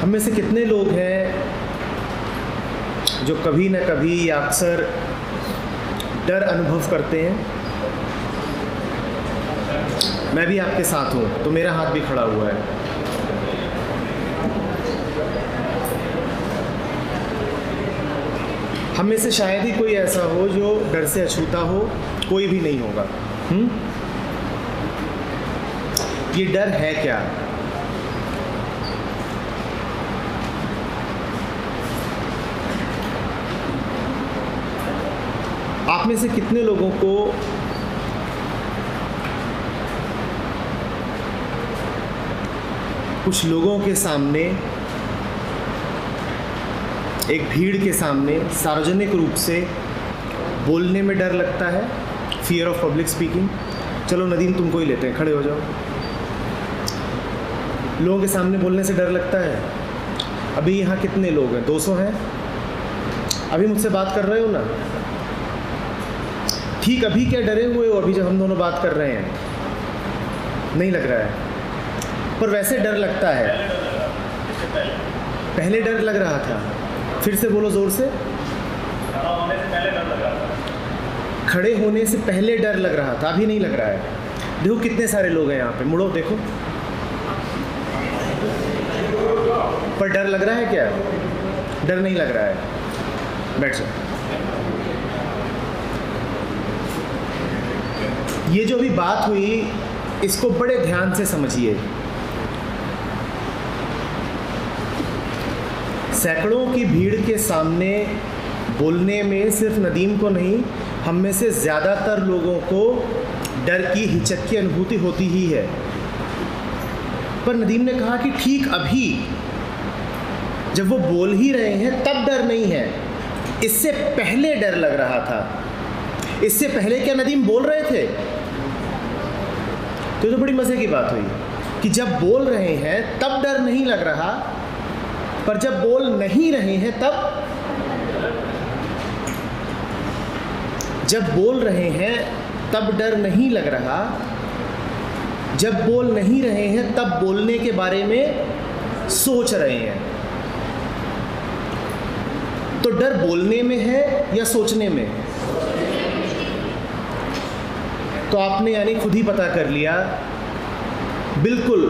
हम में से कितने लोग हैं जो कभी न कभी या अक्सर डर अनुभव करते हैं? मैं भी आपके साथ हूँ, तो मेरा हाथ भी खड़ा हुआ है। हम में से शायद ही कोई ऐसा हो जो डर से अछूता हो, कोई भी नहीं होगा। ये डर है क्या? आप में से कितने लोगों को कुछ लोगों के सामने, एक भीड़ के सामने सार्वजनिक रूप से बोलने में डर लगता है? Fear of public speaking. चलो नदीम, तुमको ही लेते हैं, खड़े हो जाओ। लोगों के सामने बोलने से डर लगता है। अभी यहाँ कितने लोग हैं? 200 हैं। अभी मुझसे बात कर रहे हो ना? ठीक अभी क्या डरे हुए हो? अभी जब हम दोनों बात कर रहे हैं नहीं लग रहा है, पर वैसे डर लगता है। पहले डर लग रहा था। फिर से बोलो जोर से। खड़े होने से पहले डर लग रहा था, अभी नहीं लग रहा है। देखो कितने सारे लोग हैं यहाँ पे, मुड़ो देखो। पर डर लग रहा है क्या? डर नहीं लग रहा है। बैठ जाओ। ये जो भी बात हुई, इसको बड़े ध्यान से समझिए। सैकड़ों की भीड़ के सामने बोलने में सिर्फ नदीम को नहीं, हम में से ज़्यादातर लोगों को डर की, हिचक की अनुभूति होती ही है। पर नदीम ने कहा कि ठीक अभी जब वो बोल ही रहे हैं तब डर नहीं है, इससे पहले डर लग रहा था। इससे पहले क्या नदीम बोल रहे थे? तो बड़ी मज़े की बात हुई कि जब बोल रहे हैं तब डर नहीं लग रहा, पर जब बोल नहीं रहे हैं तब, जब बोल रहे हैं तब डर नहीं लग रहा, जब बोल नहीं रहे हैं तब बोलने के बारे में सोच रहे हैं। तो डर बोलने में है या सोचने में? तो आपने यानी खुद ही पता कर लिया, बिल्कुल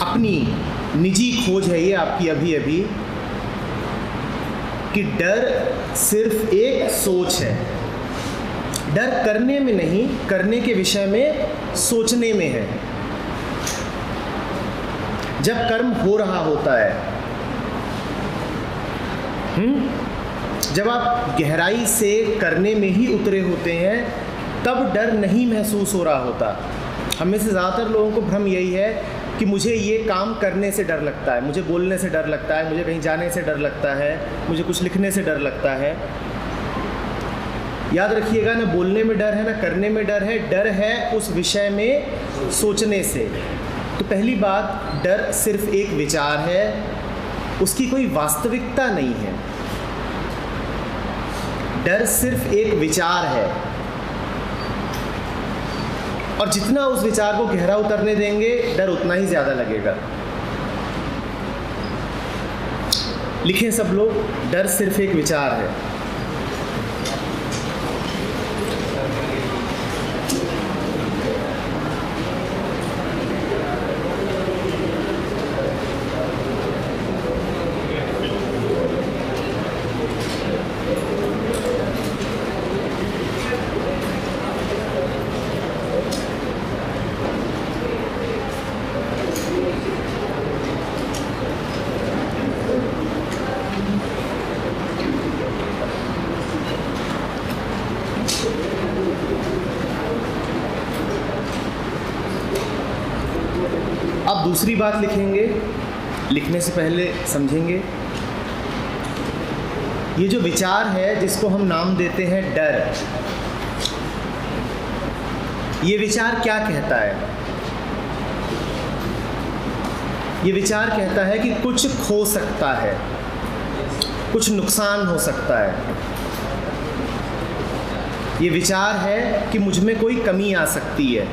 अपनी निजी खोज है ये आपकी अभी अभी, कि डर सिर्फ एक सोच है। डर करने में नहीं, करने के विषय में सोचने में है। जब कर्म हो रहा होता है, जब आप गहराई से करने में ही उतरे होते हैं, तब डर नहीं महसूस हो रहा होता। हम में से ज़्यादातर लोगों को भ्रम यही है कि मुझे ये काम करने से डर लगता है, मुझे बोलने से डर लगता है, मुझे कहीं जाने से डर लगता है, मुझे कुछ लिखने से डर लगता है। याद रखिएगा, ना बोलने में डर है ना करने में डर है। डर है उस विषय में सोचने से। तो पहली बात, डर सिर्फ एक विचार है, उसकी कोई वास्तविकता नहीं है। डर सिर्फ एक विचार है, और जितना उस विचार को गहरा उतरने देंगे, डर उतना ही ज़्यादा लगेगा। लिखें सब लोग, डर सिर्फ एक विचार है। अब दूसरी बात लिखेंगे, लिखने से पहले समझेंगे। ये जो विचार है जिसको हम नाम देते हैं डर, ये विचार क्या कहता है? ये विचार कहता है कि कुछ खो सकता है, कुछ नुकसान हो सकता है। ये विचार है कि मुझ में कोई कमी आ सकती है।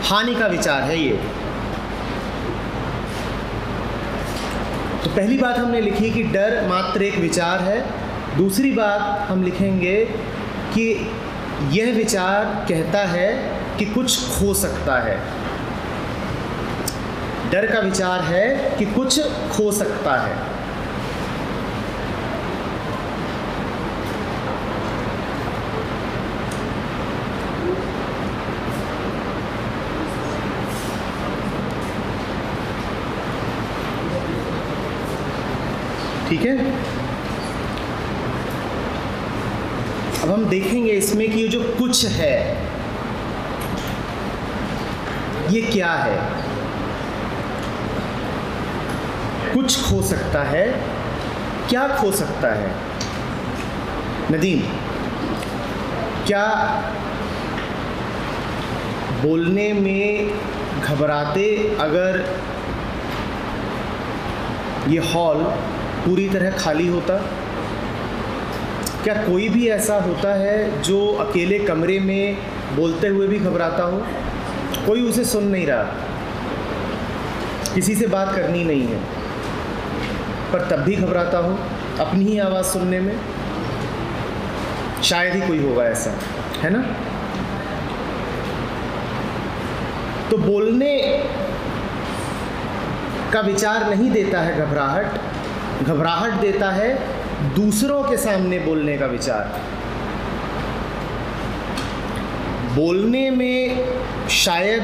हानि का विचार है ये। तो पहली बात हमने लिखी कि डर मात्र एक विचार है। दूसरी बात हम लिखेंगे कि यह विचार कहता है कि कुछ खो सकता है। डर का विचार है कि कुछ खो सकता है। ठीक है, अब हम देखेंगे इसमें कि ये जो कुछ है ये क्या है। कुछ खो सकता है, क्या खो सकता है? नदीम, क्या बोलने में घबराते अगर ये हॉल पूरी तरह खाली होता? क्या कोई भी ऐसा होता है जो अकेले कमरे में बोलते हुए भी घबराता हो? कोई उसे सुन नहीं रहा, किसी से बात करनी नहीं है, पर तब भी घबराता हो अपनी ही आवाज़ सुनने में? शायद ही कोई होगा ऐसा, है ना? तो बोलने का विचार नहीं देता है घबराहट, घबराहट देता है दूसरों के सामने बोलने का विचार। बोलने में शायद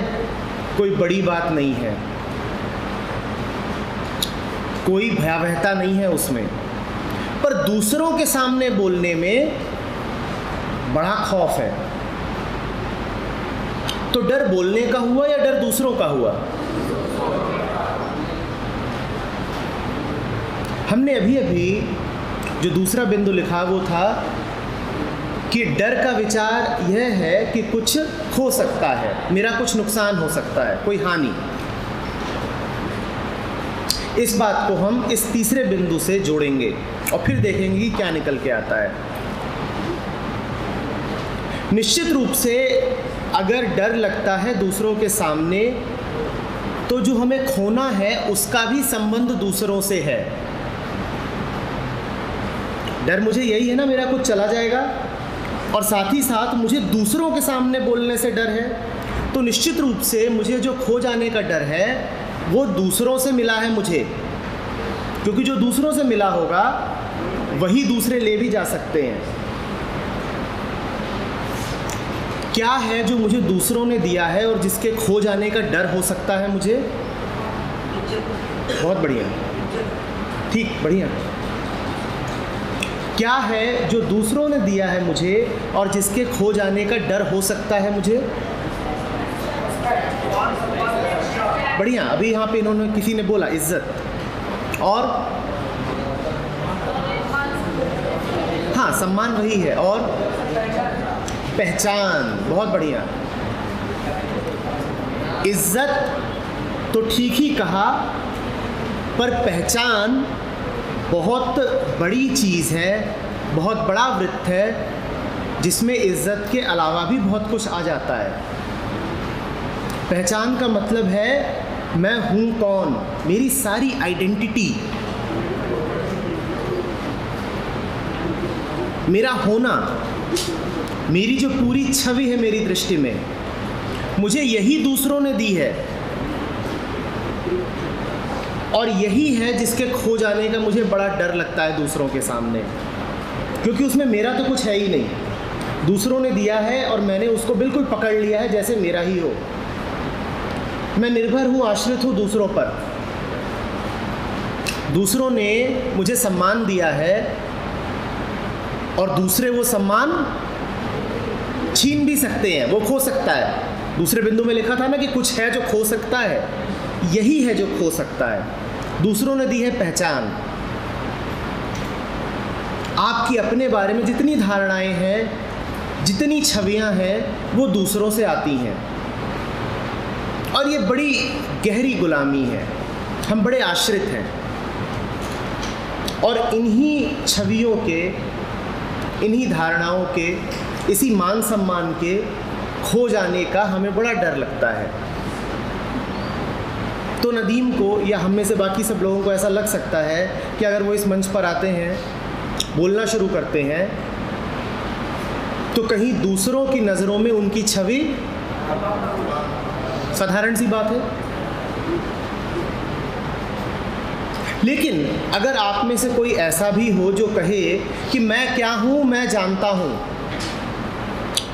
कोई बड़ी बात नहीं है, कोई भयावहता नहीं है उसमें, पर दूसरों के सामने बोलने में बड़ा खौफ है। तो डर बोलने का हुआ या डर दूसरों का हुआ? हमने अभी अभी जो दूसरा बिंदु लिखा वो था कि डर का विचार यह है कि कुछ खो सकता है, मेरा कुछ नुकसान हो सकता है, कोई हानि। इस बात को हम इस तीसरे बिंदु से जोड़ेंगे और फिर देखेंगे कि क्या निकल के आता है। निश्चित रूप से अगर डर लगता है दूसरों के सामने, तो जो हमें खोना है उसका भी संबंध दूसरों से है। डर मुझे यही है ना, मेरा कुछ चला जाएगा, और साथ ही साथ मुझे दूसरों के सामने बोलने से डर है। तो निश्चित रूप से मुझे जो खो जाने का डर है वो दूसरों से मिला है मुझे, क्योंकि जो दूसरों से मिला होगा वही दूसरे ले भी जा सकते हैं। क्या है जो मुझे दूसरों ने दिया है और जिसके खो जाने का डर हो सकता है मुझे? बहुत बढ़िया, ठीक, बढ़िया। क्या है जो दूसरों ने दिया है मुझे और जिसके खो जाने का डर हो सकता है मुझे? बढ़िया। अभी यहाँ पे इन्होंने, किसी ने बोला इज्जत, और हाँ, सम्मान वही है, और पहचान। बहुत बढ़िया। इज्जत तो ठीक ही कहा, पर पहचान बहुत बड़ी चीज़ है, बहुत बड़ा वृत्त है, जिसमें इज्जत के अलावा भी बहुत कुछ आ जाता है। पहचान का मतलब है मैं हूँ कौन, मेरी सारी आइडेंटिटी, मेरा होना, मेरी जो पूरी छवि है मेरी दृष्टि में, मुझे यही दूसरों ने दी है, और यही है जिसके खो जाने का मुझे बड़ा डर लगता है दूसरों के सामने, क्योंकि उसमें मेरा तो कुछ है ही नहीं। दूसरों ने दिया है और मैंने उसको बिल्कुल पकड़ लिया है जैसे मेरा ही हो। मैं निर्भर हूँ, आश्रित हूँ दूसरों पर। दूसरों ने मुझे सम्मान दिया है और दूसरे वो सम्मान छीन भी सकते हैं, वो खो सकता है। दूसरे बिंदु में लिखा था ना कि कुछ है जो खो सकता है, यही है जो खो सकता है। दूसरों ने दी है पहचान। आपकी अपने बारे में जितनी धारणाएं हैं, जितनी छवियां हैं, वो दूसरों से आती हैं, और ये बड़ी गहरी गुलामी है। हम बड़े आश्रित हैं, और इन्हीं छवियों के, इन्हीं धारणाओं के, इसी मान सम्मान के खो जाने का हमें बड़ा डर लगता है। तो नदीम को या हम में से बाकी सब लोगों को ऐसा लग सकता है कि अगर वो इस मंच पर आते हैं, बोलना शुरू करते हैं, तो कहीं दूसरों की नज़रों में उनकी छवि, साधारण सी बात है। लेकिन अगर आप में से कोई ऐसा भी हो जो कहे कि मैं क्या हूँ, मैं जानता हूँ,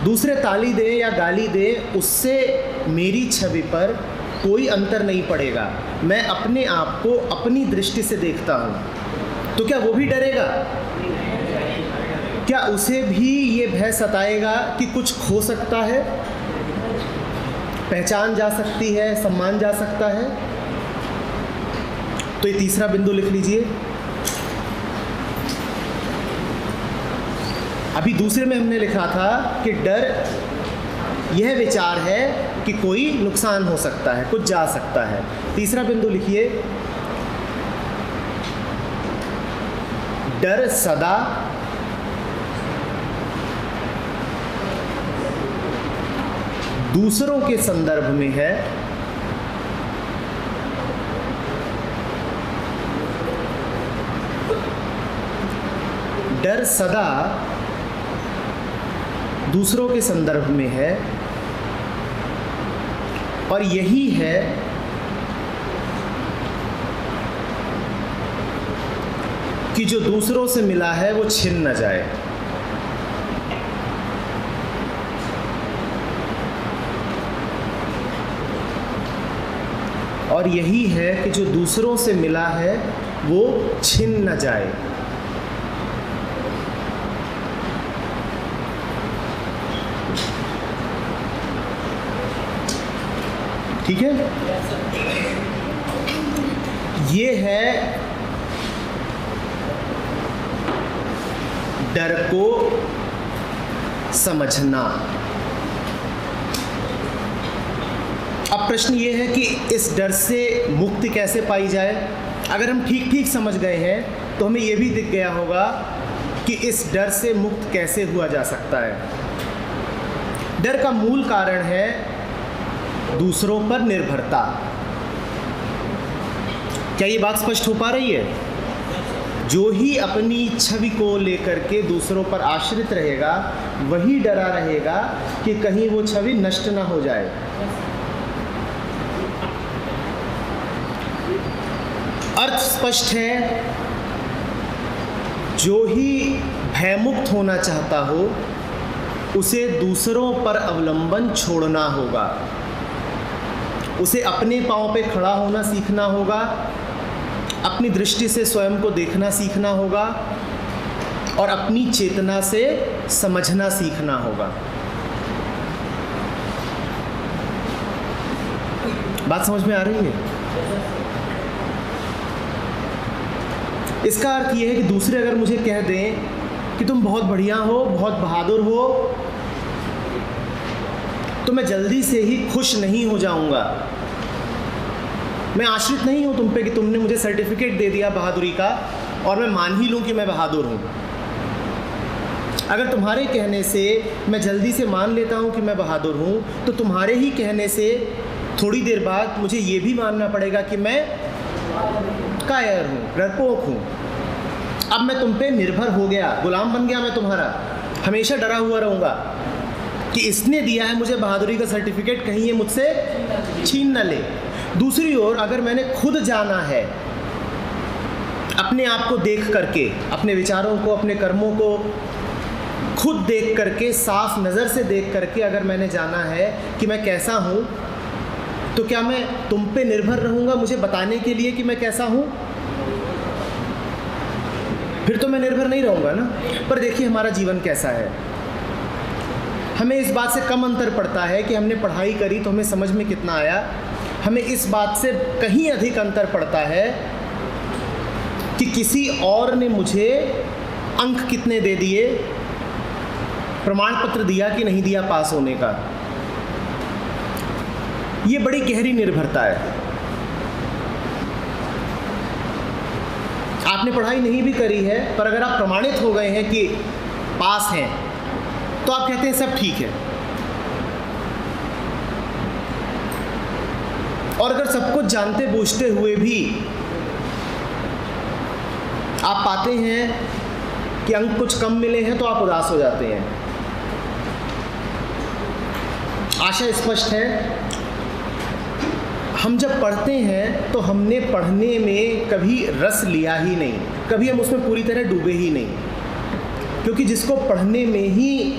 दूसरे ताली दे या गाली दे, उससे मेरी छवि पर कोई अंतर नहीं पड़ेगा, मैं अपने आप को अपनी दृष्टि से देखता हूँ, तो क्या वो भी डरेगा? क्या उसे भी ये भय सताएगा कि कुछ खो सकता है, पहचान जा सकती है, सम्मान जा सकता है? तो ये तीसरा बिंदु लिख लीजिए। अभी दूसरे में हमने लिखा था कि डर यह विचार है कि कोई नुकसान हो सकता है, कुछ जा सकता है। तीसरा बिंदु लिखिए, डर सदा दूसरों के संदर्भ में है, डर सदा दूसरों के संदर्भ में है, और यही है कि जो दूसरों से मिला है वो छिन न जाए। और यही है कि जो दूसरों से मिला है वो छिन न जाए। ठीक है, ये है डर को समझना। अब प्रश्न ये है कि इस डर से मुक्ति कैसे पाई जाए। अगर हम ठीक ठीक समझ गए हैं तो हमें ये भी दिख गया होगा कि इस डर से मुक्त कैसे हुआ जा सकता है। डर का मूल कारण है दूसरों पर निर्भरता। क्या ये बात स्पष्ट हो पा रही है? जो ही अपनी छवि को लेकर के दूसरों पर आश्रित रहेगा वही डरा रहेगा कि कहीं वो छवि नष्ट ना हो जाए। अर्थ स्पष्ट है, जो ही भयमुक्त होना चाहता हो उसे दूसरों पर अवलंबन छोड़ना होगा, उसे अपने पांव पे खड़ा होना सीखना होगा, अपनी दृष्टि से स्वयं को देखना सीखना होगा और अपनी चेतना से समझना सीखना होगा। बात समझ में आ रही है? इसका अर्थ यह है कि दूसरे अगर मुझे कह दें कि तुम बहुत बढ़िया हो, बहुत बहादुर हो, तो मैं जल्दी से ही खुश नहीं हो जाऊंगा। मैं आश्रित नहीं हूं तुम पे कि तुमने मुझे सर्टिफिकेट दे दिया बहादुरी का और मैं मान ही लूं कि मैं बहादुर हूं। अगर तुम्हारे कहने से मैं जल्दी से मान लेता हूं कि मैं बहादुर हूं, तो तुम्हारे ही कहने से थोड़ी देर बाद मुझे ये भी मानना पड़ेगा कि मैं कायर हूँ, डरपोक हूँ। अब मैं तुम पे निर्भर हो गया, गुलाम बन गया मैं तुम्हारा, हमेशा डरा हुआ रहूँगा कि इसने दिया है मुझे बहादुरी का सर्टिफिकेट, कहीं ये मुझसे छीन न ले। दूसरी ओर अगर मैंने खुद जाना है, अपने आप को देख करके, अपने विचारों को, अपने कर्मों को खुद देख करके, साफ नज़र से देख करके अगर मैंने जाना है कि मैं कैसा हूँ, तो क्या मैं तुम पे निर्भर रहूँगा मुझे बताने के लिए कि मैं कैसा हूँ? फिर तो मैं निर्भर नहीं रहूँगा ना। पर देखिए हमारा जीवन कैसा है, हमें इस बात से कम अंतर पड़ता है कि हमने पढ़ाई करी तो हमें समझ में कितना आया। हमें इस बात से कहीं अधिक अंतर पड़ता है कि किसी और ने मुझे अंक कितने दे दिए, प्रमाण पत्र दिया कि नहीं दिया पास होने का। ये बड़ी गहरी निर्भरता है। आपने पढ़ाई नहीं भी करी है, पर अगर आप प्रमाणित हो गए हैं कि पास हैं, तो आप कहते हैं सब ठीक है। और अगर सब कुछ जानते बूझते हुए भी आप पाते हैं कि अंक कुछ कम मिले हैं तो आप उदास हो जाते हैं। आशा स्पष्ट है, हम जब पढ़ते हैं तो हमने पढ़ने में कभी रस लिया ही नहीं, कभी हम उसमें पूरी तरह डूबे ही नहीं, क्योंकि जिसको पढ़ने में ही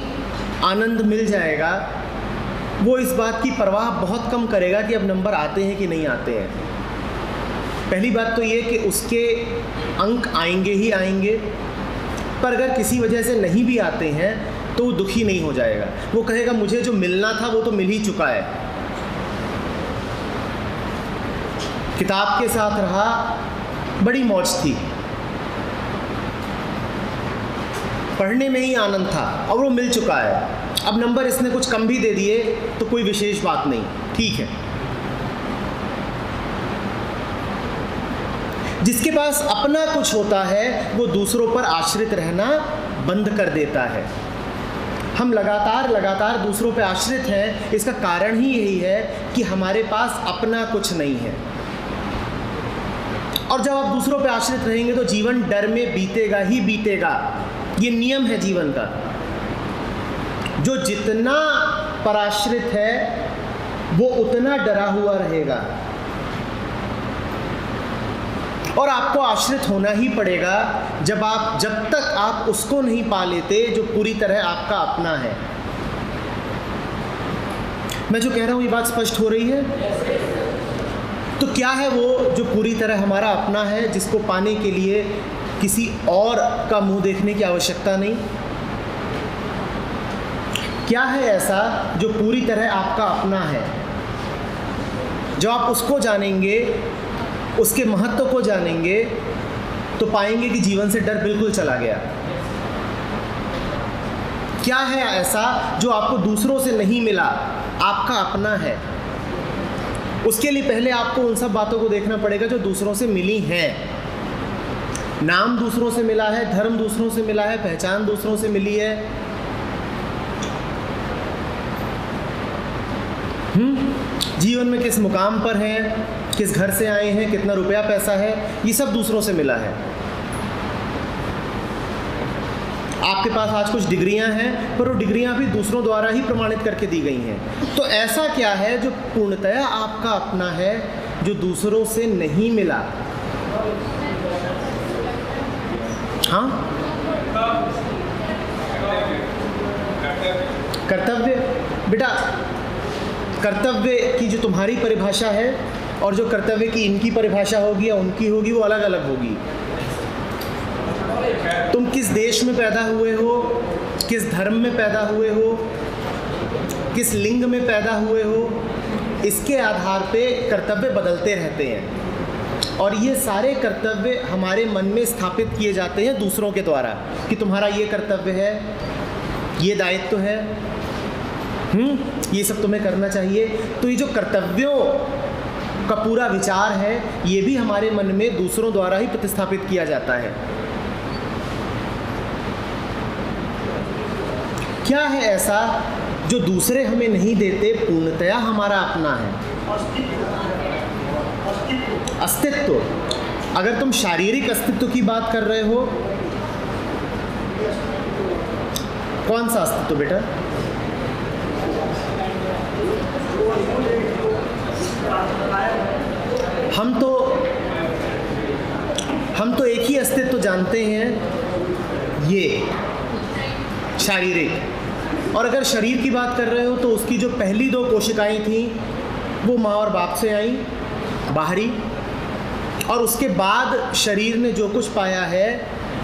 आनंद मिल जाएगा वो इस बात की परवाह बहुत कम करेगा कि अब नंबर आते हैं कि नहीं आते हैं। पहली बात तो ये कि उसके अंक आएंगे ही आएंगे, पर अगर किसी वजह से नहीं भी आते हैं तो वो दुखी नहीं हो जाएगा। वो कहेगा मुझे जो मिलना था वो तो मिल ही चुका है। किताब के साथ रहा, बड़ी मौज थी, पढ़ने में ही आनंद था और वो मिल चुका है। अब नंबर इसने कुछ कम भी दे दिए तो कोई विशेष बात नहीं, ठीक है। जिसके पास अपना कुछ होता है वो दूसरों पर आश्रित रहना बंद कर देता है। हम लगातार दूसरों पर आश्रित हैं, इसका कारण ही यही है कि हमारे पास अपना कुछ नहीं है। और जब आप दूसरों पर आश्रित रहेंगे तो जीवन डर में बीतेगा ही बीतेगा। ये नियम है जीवन का। जो जितना पराश्रित है वो उतना डरा हुआ रहेगा, और आपको आश्रित होना ही पड़ेगा जब तक आप उसको नहीं पा लेते जो पूरी तरह आपका अपना है। मैं जो कह रहा हूं ये बात स्पष्ट हो रही है? तो क्या है वो जो पूरी तरह हमारा अपना है, जिसको पाने के लिए किसी और का मुंह देखने की आवश्यकता नहीं? क्या है ऐसा जो पूरी तरह आपका अपना है? जब आप उसको जानेंगे, उसके महत्व को जानेंगे, तो पाएंगे कि जीवन से डर बिल्कुल चला गया। क्या है ऐसा जो आपको दूसरों से नहीं मिला, आपका अपना है? उसके लिए पहले आपको उन सब बातों को देखना पड़ेगा जो दूसरों से मिली हैं। नाम दूसरों से मिला है, धर्म दूसरों से मिला है, पहचान दूसरों से मिली है। जीवन में किस मुकाम पर हैं, किस घर से आए हैं, कितना रुपया पैसा है, ये सब दूसरों से मिला है। आपके पास आज कुछ डिग्रियां हैं, पर वो डिग्रियां भी दूसरों द्वारा ही प्रमाणित करके दी गई हैं। तो ऐसा क्या है जो पूर्णतया आपका अपना है, जो दूसरों से नहीं मिला? हाँ, कर्तव्य। बेटा, कर्तव्य की जो तुम्हारी परिभाषा है और जो कर्तव्य की इनकी परिभाषा होगी या उनकी होगी, वो अलग अलग होगी। तुम किस देश में पैदा हुए हो, किस धर्म में पैदा हुए हो, किस लिंग में पैदा हुए हो, इसके आधार पे कर्तव्य बदलते रहते हैं। और ये सारे कर्तव्य हमारे मन में स्थापित किए जाते हैं दूसरों के द्वारा कि तुम्हारा ये कर्तव्य है, ये दायित्व है, ये सब तुम्हें करना चाहिए। तो ये जो कर्तव्यों का पूरा विचार है, ये भी हमारे मन में दूसरों द्वारा ही प्रतिस्थापित किया जाता है। क्या है ऐसा जो दूसरे हमें नहीं देते, पूर्णतया हमारा अपना है? अस्तित्व। अगर तुम शारीरिक अस्तित्व की बात कर रहे हो, कौन सा अस्तित्व बेटा? हम तो एक ही अस्तित्व जानते हैं, ये शारीरिक। और अगर शरीर की बात कर रहे हो तो उसकी जो पहली 2 कोशिकाएं थीं वो माँ और बाप से आईं, बाहरी, और उसके बाद शरीर ने जो कुछ पाया है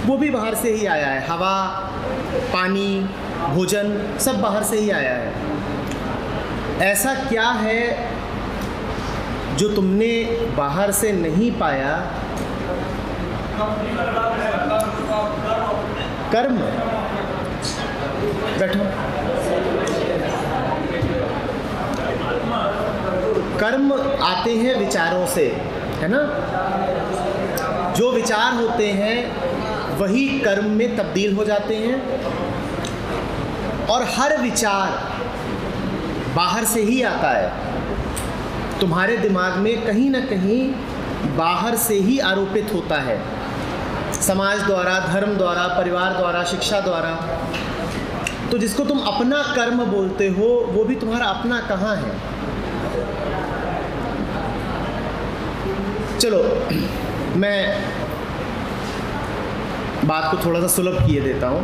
वो भी बाहर से ही आया है। हवा, पानी, भोजन सब बाहर से ही आया है। ऐसा क्या है जो तुमने बाहर से नहीं पाया? कर्म। बैठो। कर्म आते हैं विचारों से, है ना? जो विचार होते हैं वही कर्म में तब्दील हो जाते हैं, और हर विचार बाहर से ही आता है। तुम्हारे दिमाग में कहीं ना कहीं बाहर से ही आरोपित होता है, समाज द्वारा, धर्म द्वारा, परिवार द्वारा, शिक्षा द्वारा। तो जिसको तुम अपना कर्म बोलते हो वो भी तुम्हारा अपना कहाँ है? चलो मैं बात को थोड़ा सा सुलभ किए देता हूँ।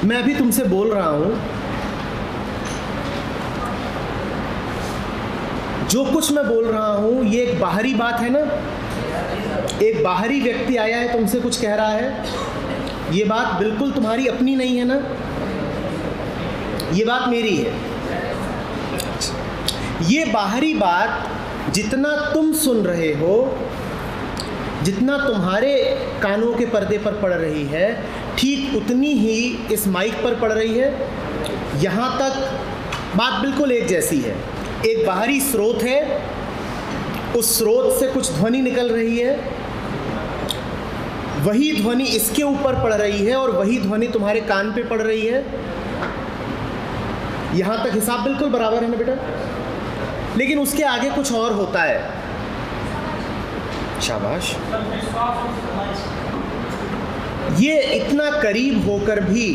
मैं अभी तुमसे बोल रहा हूँ, जो कुछ मैं बोल रहा हूँ ये एक बाहरी बात है ना। एक बाहरी व्यक्ति आया है तुमसे कुछ कह रहा है, ये बात बिल्कुल तुम्हारी अपनी नहीं है ना, ये बात मेरी है। ये बाहरी बात जितना तुम सुन रहे हो, जितना तुम्हारे कानों के पर्दे पर पड़ रही है, ठीक उतनी ही इस माइक पर पड़ रही है। यहाँ तक बात बिल्कुल एक जैसी है। एक बाहरी स्रोत है, उस स्रोत से कुछ ध्वनि निकल रही है, वही ध्वनि इसके ऊपर पड़ रही है और वही ध्वनि तुम्हारे कान पे पड़ रही है। यहाँ तक हिसाब बिल्कुल बराबर है ना बेटा? लेकिन उसके आगे कुछ और होता है। शाबाश। ये इतना करीब होकर भी,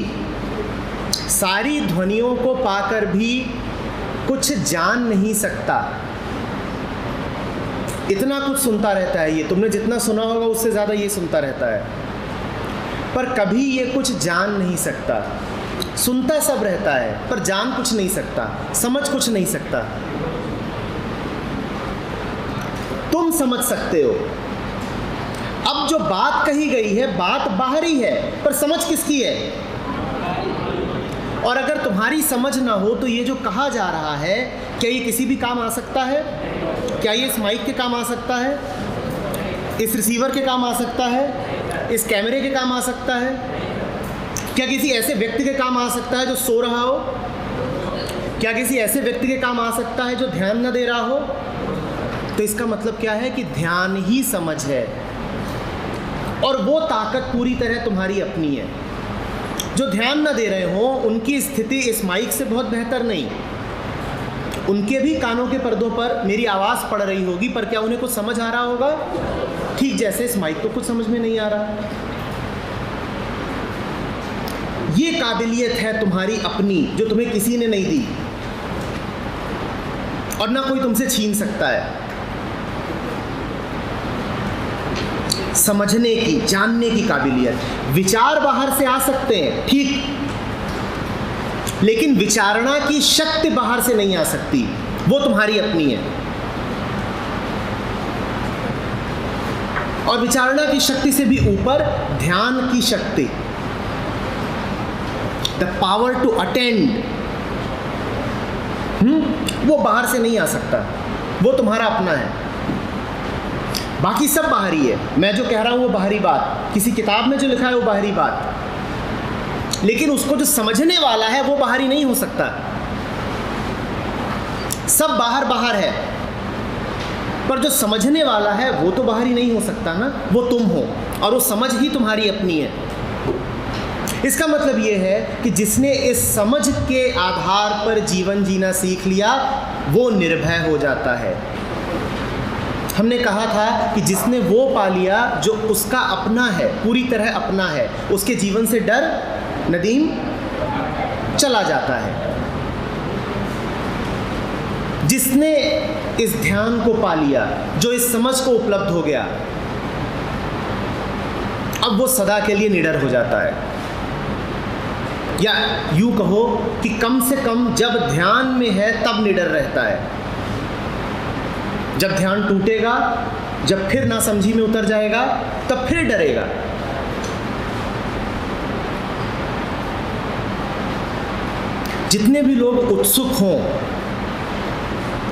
सारी ध्वनियों को पाकर भी कुछ जान नहीं सकता। इतना कुछ सुनता रहता है, ये तुमने जितना सुना होगा उससे ज़्यादा ये सुनता रहता है, पर कभी ये कुछ जान नहीं सकता। सुनता सब रहता है पर जान कुछ नहीं सकता, समझ कुछ नहीं सकता। तुम समझ सकते हो। अब जो बात कही गई है, बात बाहरी है, पर समझ किसकी है? और अगर तुम्हारी समझ ना हो तो ये जो कहा जा रहा है, क्या ये किसी भी काम आ सकता है? क्या ये इस माइक के काम आ सकता है? इस रिसीवर के काम आ सकता है? इस कैमरे के काम आ सकता है? क्या किसी ऐसे व्यक्ति के काम आ सकता है जो सो रहा हो? क्या किसी ऐसे व्यक्ति के काम आ सकता है जो ध्यान न दे रहा हो? तो इसका मतलब क्या है कि ध्यान ही समझ है, और वो ताकत पूरी तरह तुम्हारी अपनी है। जो ध्यान न दे रहे हो उनकी स्थिति इस माइक से बहुत बेहतर नहीं। उनके भी कानों के पर्दों पर मेरी आवाज़ पड़ रही होगी, पर क्या उन्हें कुछ समझ आ रहा होगा? ठीक जैसे इस माइक को कुछ समझ में नहीं आ रहा। ये काबिलियत है तुम्हारी अपनी, जो तुम्हें किसी ने नहीं दी और ना कोई तुमसे छीन सकता है। समझने की, जानने की काबिलियत। विचार बाहर से आ सकते हैं, ठीक, लेकिन विचारणा की शक्ति बाहर से नहीं आ सकती, वो तुम्हारी अपनी है। और विचारणा की शक्ति से भी ऊपर ध्यान की शक्ति, द पावर टू अटेंड, वो बाहर से नहीं आ सकता, वो तुम्हारा अपना है। बाकी सब बाहरी है। मैं जो कह रहा हूं वो बाहरी बात, किसी किताब में जो लिखा है वो बाहरी बात, लेकिन उसको जो समझने वाला है वो बाहरी नहीं हो सकता। सब बाहर बाहर है, पर जो समझने वाला है वो तो बाहरी नहीं हो सकता ना, वो तुम हो, और वो समझ ही तुम्हारी अपनी है। इसका मतलब ये है कि जिसने इस समझ के आधार पर जीवन जीना सीख लिया वो निर्भय हो जाता है। हमने कहा था कि जिसने वो पा लिया जो उसका अपना है, पूरी तरह अपना है, उसके जीवन से डर नदीम चला जाता है। जिसने इस ध्यान को पा लिया, जो इस समझ को उपलब्ध हो गया, अब वो सदा के लिए निडर हो जाता है। या यूं कहो कि कम से कम जब ध्यान में है तब निडर रहता है। जब ध्यान टूटेगा, जब फिर नासमझी में उतर जाएगा, तब फिर डरेगा। जितने भी लोग उत्सुक हों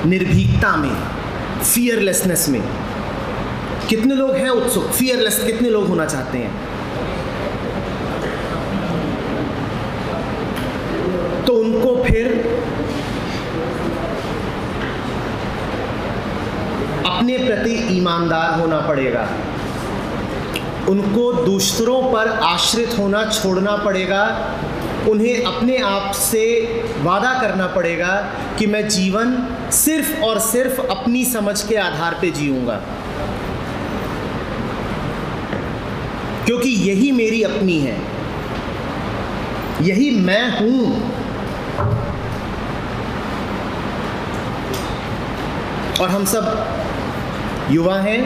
निर्भीकता में, फियरलेसनेस में, कितने लोग हैं उत्सुक? फियरलेस कितने लोग होना चाहते हैं? तो उनको फिर अपने प्रति ईमानदार होना पड़ेगा, उनको दूसरों पर आश्रित होना छोड़ना पड़ेगा, उन्हें अपने आप से वादा करना पड़ेगा कि मैं जीवन सिर्फ और सिर्फ अपनी समझ के आधार पे जीऊंगा, क्योंकि यही मेरी अपनी है, यही मैं हूं। और हम सब युवा हैं,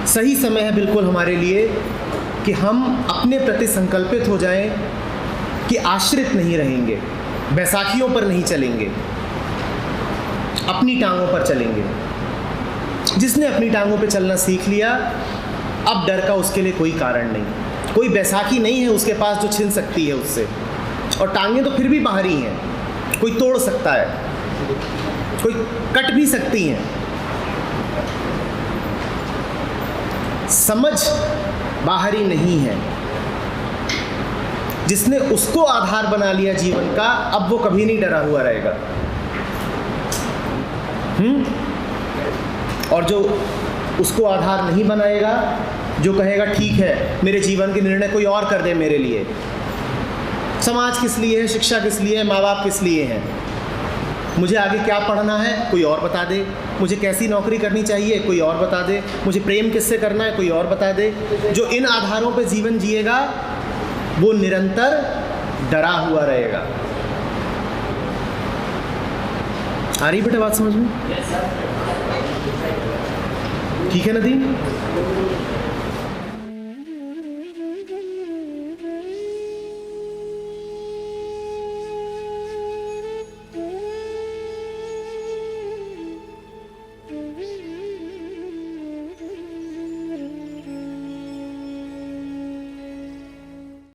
सही समय है बिल्कुल हमारे लिए कि हम अपने प्रति संकल्पित हो जाएं कि आश्रित नहीं रहेंगे, बैसाखियों पर नहीं चलेंगे, अपनी टांगों पर चलेंगे। जिसने अपनी टांगों पर चलना सीख लिया, अब डर का उसके लिए कोई कारण नहीं, कोई बैसाखी नहीं है उसके पास जो छिन सकती है उससे। और टांगें तो फिर भी बाहरी हैं, कोई तोड़ सकता है, कोई कट भी सकती हैं। समझ बाहरी नहीं है। जिसने उसको आधार बना लिया जीवन का, अब वो कभी नहीं डरा हुआ रहेगा। और जो उसको आधार नहीं बनाएगा, जो कहेगा ठीक है मेरे जीवन के निर्णय कोई और कर दे मेरे लिए, समाज किस लिए है, शिक्षा किस लिए है, माँ बाप किस लिए हैं, मुझे आगे क्या पढ़ना है कोई और बता दे, मुझे कैसी नौकरी करनी चाहिए कोई और बता दे, मुझे प्रेम किससे करना है कोई और बता दे। जो इन आधारों पे जीवन जिएगा वो निरंतर डरा हुआ रहेगा। आ रही बेटा बात समझ में? ठीक है नदीम?